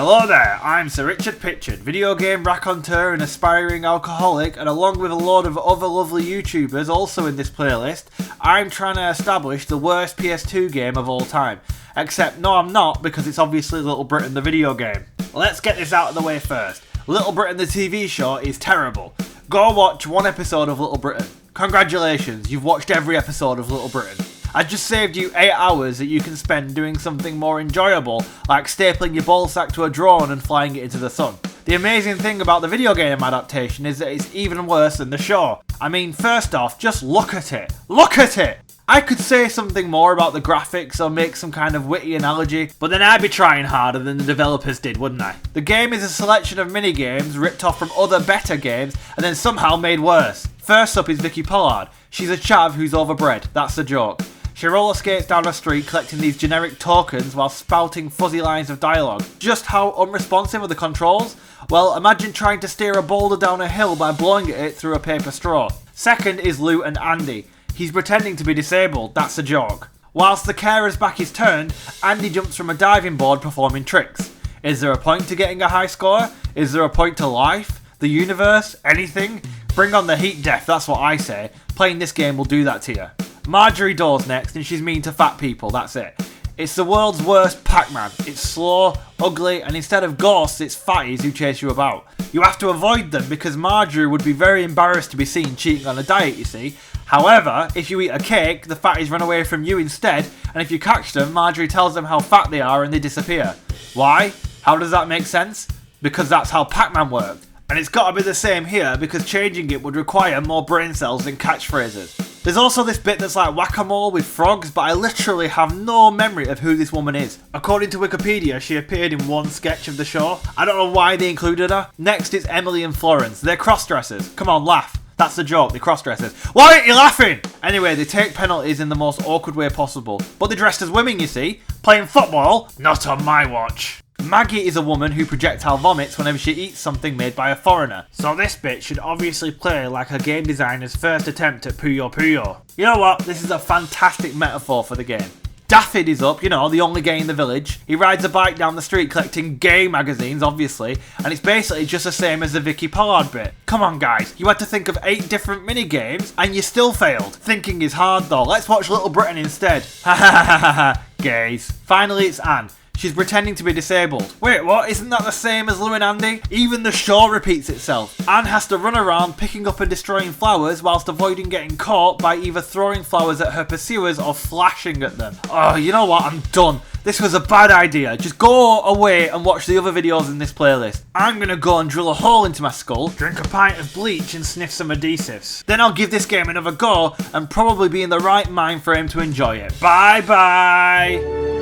Hello there, I'm Sir Richard Pitchard, video game raconteur and aspiring alcoholic, and along with a load of other lovely YouTubers also in this playlist, I'm trying to establish the worst PS2 game of all time. Except no, I'm not, because it's obviously Little Britain the video game. Let's get this out of the way first. Little Britain the TV show is terrible. Go watch one episode of Little Britain. Congratulations, you've watched every episode of Little Britain. I just saved you 8 hours that you can spend doing something more enjoyable, like stapling your ballsack to a drone and flying it into the sun. The amazing thing about the video game adaptation is that it's even worse than the show. I mean, first off, just look at it. Look at it! I could say something more about the graphics or make some kind of witty analogy, but then I'd be trying harder than the developers did, wouldn't I? The game is a selection of mini-games ripped off from other better games and then somehow made worse. First up is Vicky Pollard. She's a chav who's overbred, that's the joke. She roller skates down the street collecting these generic tokens while spouting fuzzy lines of dialogue. Just how unresponsive are the controls? Well, imagine trying to steer a boulder down a hill by blowing at it through a paper straw. Second is Lou and Andy. He's pretending to be disabled, that's a joke. Whilst the carer's back is turned, Andy jumps from a diving board performing tricks. Is there a point to getting a high score? Is there a point to life? The universe? Anything? Bring on the heat death, that's what I say. Playing this game will do that to you. Marjorie doors next, and she's mean to fat people, that's it. It's the world's worst Pac-Man. It's slow, ugly, and instead of ghosts, it's fatties who chase you about. You have to avoid them because Marjorie would be very embarrassed to be seen cheating on a diet, you see. However, if you eat a cake, the fatties run away from you instead, and if you catch them, Marjorie tells them how fat they are and they disappear. Why? How does that make sense? Because that's how Pac-Man worked. And it's got to be the same here because changing it would require more brain cells than catchphrases. There's also this bit that's like whack-a-mole with frogs, but I literally have no memory of who this woman is. According to Wikipedia, she appeared in one sketch of the show. I don't know why they included her. Next it's Emily and Florence. They're cross-dressers. Come on, laugh. That's the joke, they're cross-dressers. Why aren't you laughing? Anyway, they take penalties in the most awkward way possible. But they're dressed as women, you see. Playing football? Not on my watch. Maggie is a woman who projectile vomits whenever she eats something made by a foreigner. So this bit should obviously play like a game designer's first attempt at Puyo Puyo. You know what? This is a fantastic metaphor for the game. Daffodil is up, you know, the only gay in the village. He rides a bike down the street collecting gay magazines, obviously, and it's basically just the same as the Vicky Pollard bit. Come on guys, you had to think of 8 different mini-games and you still failed. Thinking is hard though, let's watch Little Britain instead. Ha ha ha ha ha, gays. Finally it's Anne. She's pretending to be disabled. Wait, what? Isn't that the same as Lou and Andy? Even the show repeats itself. Anne has to run around picking up and destroying flowers whilst avoiding getting caught by either throwing flowers at her pursuers or flashing at them. Oh, you know what? I'm done. This was a bad idea. Just go away and watch the other videos in this playlist. I'm gonna go and drill a hole into my skull, drink a pint of bleach and sniff some adhesives. Then I'll give this game another go and probably be in the right mind frame to enjoy it. Bye bye!